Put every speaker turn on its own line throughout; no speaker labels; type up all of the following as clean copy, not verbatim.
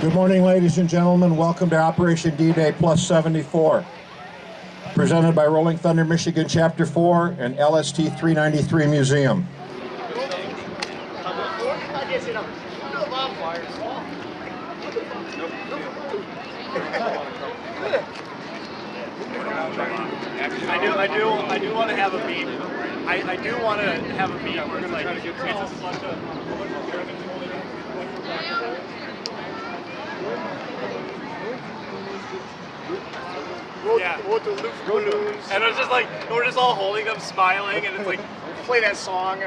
Good morning, ladies and gentlemen. Welcome to Operation D-Day Plus 74, presented by Rolling Thunder Michigan Chapter 4 and LST-393 Museum.
I do want to have a meet. I do want to have a meet where it's like yeah. And it's just like we're just all holding them, smiling, and it's like play that song.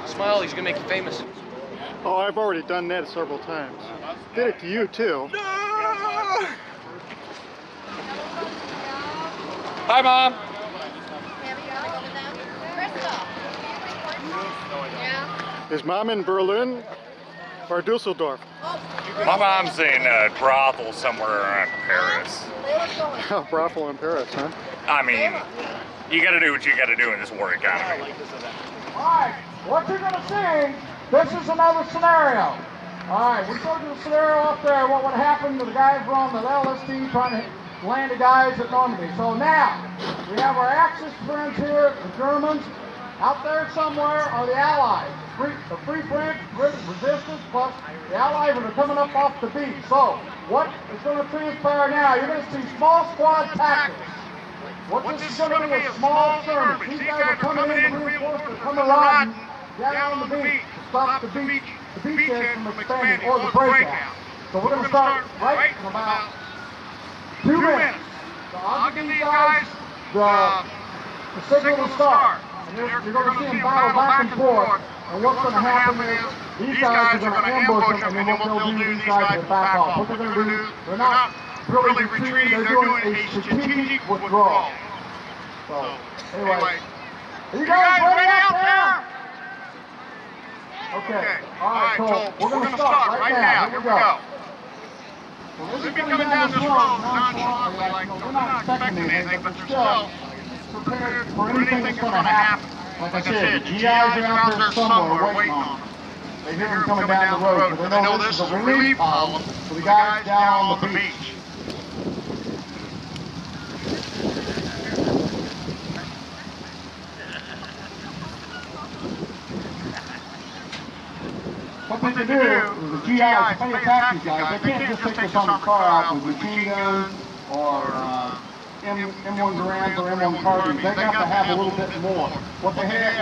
Smile, he's gonna make you famous.
Oh, I've already done that several times. Did it to you too.
No!
Hi, Mom.
Is Mom in Berlin or Dusseldorf?
My mom's in a brothel somewhere around Paris.
Oh, brothel in Paris, huh?
I mean, you gotta do what you gotta do in this war economy.
Alright, what you're going to see, this is another scenario. Alright, we showed you the scenario up there, what would happen to the guys who were on the LST trying to land the guys at Normandy. So now, we have our Axis friends here, the Germans. Out there somewhere are the Allies. The Free French, resistance, plus the Allies that are coming up off the beach. So, what is going to transpire now? You're going to see small squad tactics. What this is going to be a small skirmish. These guys are coming in to reinforce, they're coming riding down on the beach to stop the beachhead from expanding, or the breakout. So we're going to start right in about 2 minutes. So I'll give these guys the signal to start. And you're going to see them battle back and forth. And what's going to happen is these guys are going to ambush them, and then what they'll do, these guys will back off. What they're going to do, they're not really retreating, they're doing a strategic withdrawal. So, anyway, are you guys ready out there? Okay, alright, so we're going to start right now. Here we go. So this is coming down this road nonchalantly, like we're not expecting anything, but they're still prepared for anything that's going to happen. Like I said, the GIs are out there somewhere waiting on them. They hear them coming down the road, so they know this is a relief column for the guys down on the beach. What they can do is the GIs, if they attack these guys, they can't just take this on the car out with machine guns or M1 Garand or M1 carbines. They have to have a little bit more. What the GIs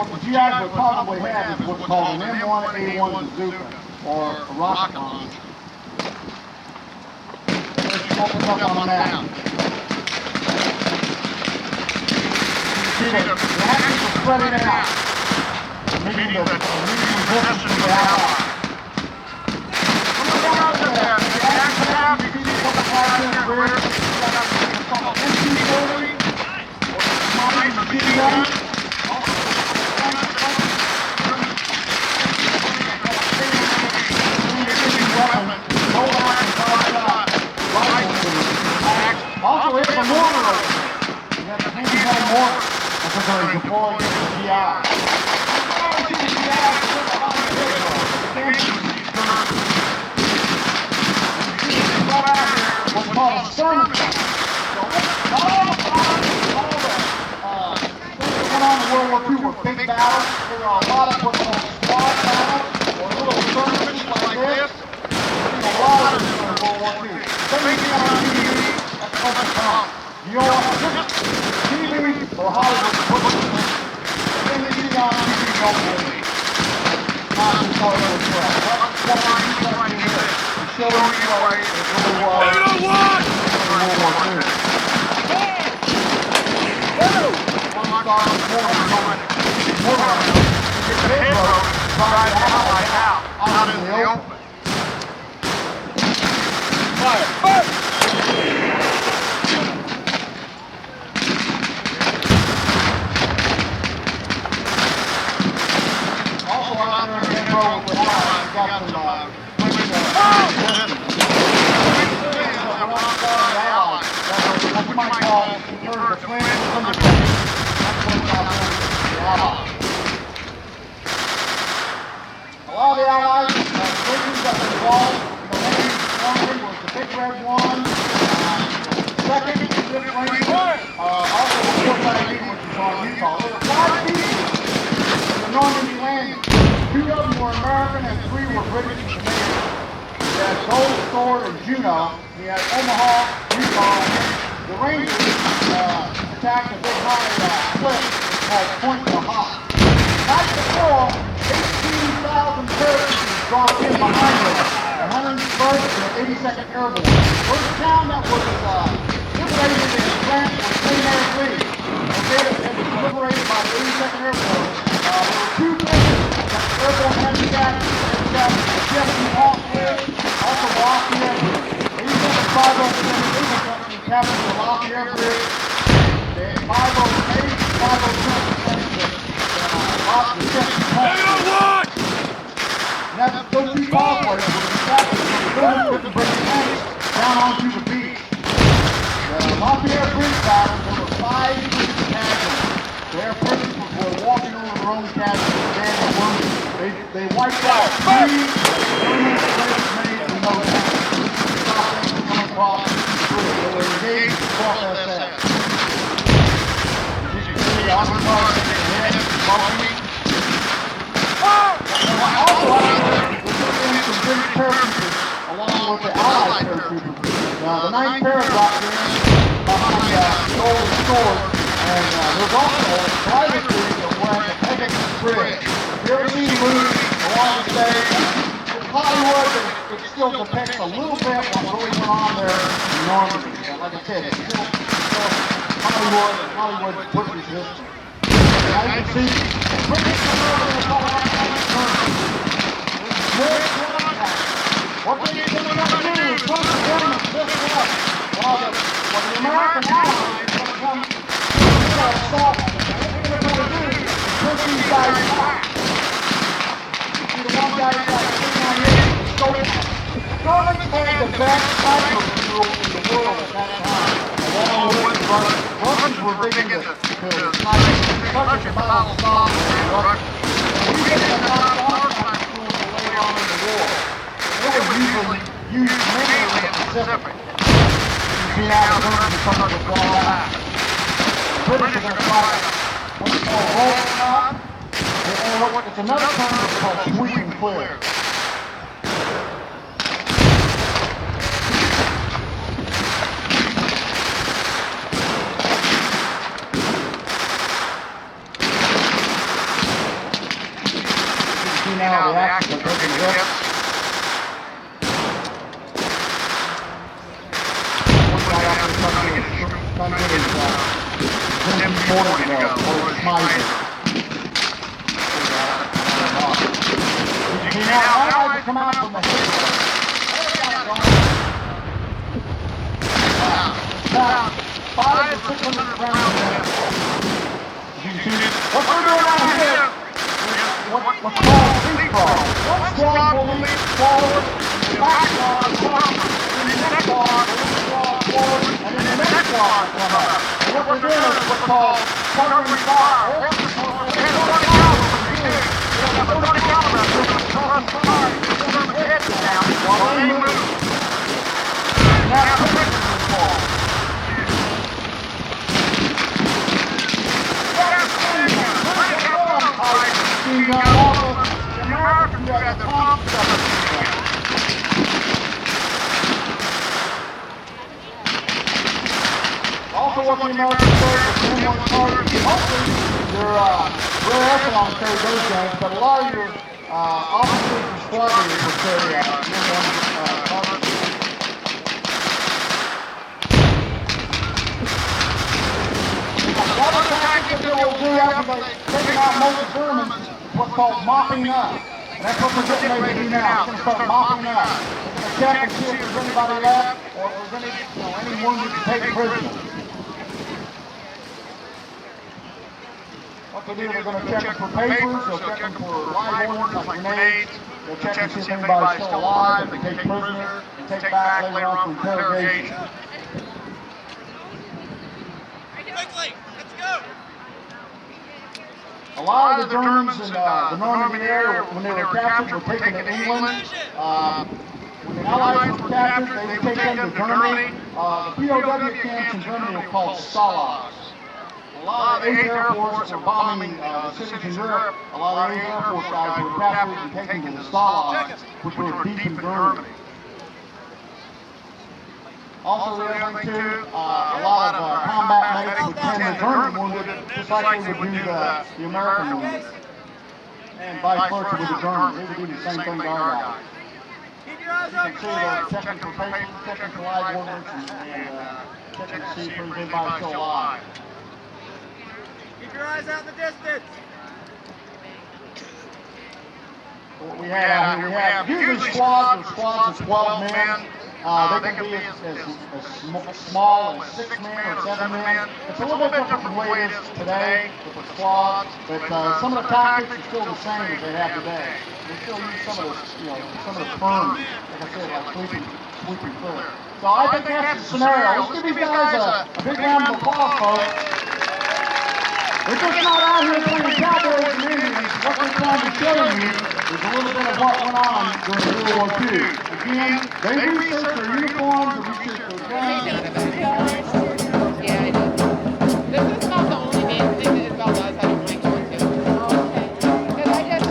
would probably have is what's called an M1 A1 bazooka or a rocket launcher. Let's open up on that. See, the axis is spreading it out, meaning the resistance to the Allies. Come out there, the axis out, you can see what the flags in the rear. LST-393 Museum. Also, we have a mortar over here. We have the Heinz mortar. That's what they're deploying against the GI. What's called a skirmish. So all the things that went on in World War II were big battles. There are a lot of what's called squad battles or little skirmishes like this. There's a lot of them in World War II. Everything on TV, that's what they come. You don't want to just TV or Hollywood put it in. Everything you see on TV, you don't believe. Not just all over the world. That's what I need right here. Show you what it really was. World War II. Get the head road and drive the Allies out in the open. Fire! Fire! Also out there in the head road with Allies, we got some what you might call the plan from the A lot of the Allies, red one. Second, Pacific Ranger, also the Forsyth Eagle, which is on Utah. There were 5 pieces in the Normandy landing. 2 of them were American and 3 were British and Canadian. We had Gold, Sword, and Juno. We had Omaha, Utah, and the Rangers attacked a big high cliff called Point Lahawk. The night before, 18,000 paratroopers dropped in behind us. 101st and 82nd Airborne. First town that was liberated in France was St. Air Fleet. Okay, it was liberated by the 82nd Airborne. There were 2 places that the Airborne had to get. They got Jesse Hawk with, also the Lafayette. 82nd 507 captured the Lafayette Bridge. The 508, 507 lost the second point. And that's those 2 causeways were established from the British tanks down onto the beach. The Lafayette Bridge battle, there were 5 British casualties. Their prisoners were walking over their own casualties, dead and wounded. They wiped out 3 British made in those tanks. They stopped them from coming across the bridge. They were engaged across SS. As you can see, the Army Sergeant in the head, smoking. Also, some British paratroopers along with the Allied paratroopers. The 9th paragraph there behind Gold and Sword, and there's also a private group that were at the Pegasus Bridge. If you ever seen movies along the stage, in Hollywood, it still depicts a little bit what really went on there in Normandy. Like I said, it's still Hollywood, and Hollywood pushes history. As you can see, British what they going to do is put the Germans this way. While the American allies are going to come to assault them. What they're going to do is push these guys back. See the one guy who's like sitting on here, the Soviets. Germans made the best sniper tool in the world at that time. Along with the Russians. Russians were big into snipers. Such a battle style in Russia. We get that sniper tool later on in the war. It was usually used mainly in the Pacific. You see now the Germans are starting to draw back. The British are going to try what's called rolling up. It's another term that's called sweep and clear. You see now the action of taking hits. Come out from the hill. About 500 to 600 rounds there. You can see what we're doing out here is what's called leapfrog. One squad will leap forward, the back squad will come up, and the next squad will leap forward, and then the next squad will come up. And what we're doing is what's called covering fire. While they move, and that's the British fall. Also, what the Americans say is the M1 cartridge. Mostly your rare echelon carry those guns, but a lot of your officers and squad leaders will carry M1 cartridges. Another tactic that we'll do after they've taken out most of the Germans is what's called mopping up. And that's what we're getting ready to do now. We're going to start mopping up. We're going to check and see if there's anybody left or if there's any wounded to take prisoners. What they do, they're going to check them for papers, they'll check them for live ordnance like grenades, they'll check to see if anybody's still alive, they take prisoners, and take back later on for interrogation.
Quickly, let's go!
A lot of the Germans in the Normandy area, when they were captured, were taken to England. When the Allies were captured, they would take them to Germany. The POW camps in Germany were called Stalags. A lot of the 8th Air Force were bombing the cities in Europe. A lot of the 8th Air Force guys were captured and taken to the Stalags, which were deep in Germany. Also, the other thing too, a lot of combat medics would tend to German wounded, just like they would do the American wounded. And vice versa with the Germans. They would do the same thing to our guys.
Keep your eyes
You
on
can see they're checking for patients, checking for live ordnance, and checking to see if there's anybody still alive.
Keep your eyes out in the distance.
What we have out here, we have usually squads of 12 men. They can be as small as 6 men or 7 men. It's a little bit different from the way it is today with the squads, but some of the tactics are still the same as they have today. They still use some of the terms, like I said, like sweeping clear. So I think that's the scenario. Let's give these guys a big round of applause, folks. They're just not out here playing cowboys and Indians. What they're trying to show you is a little bit of what went on during World War II. Again, they researched their uniforms, they researched their guns.
Yeah, I do. This is not the only main thing that Isabel does I don't mind going to. Because I just...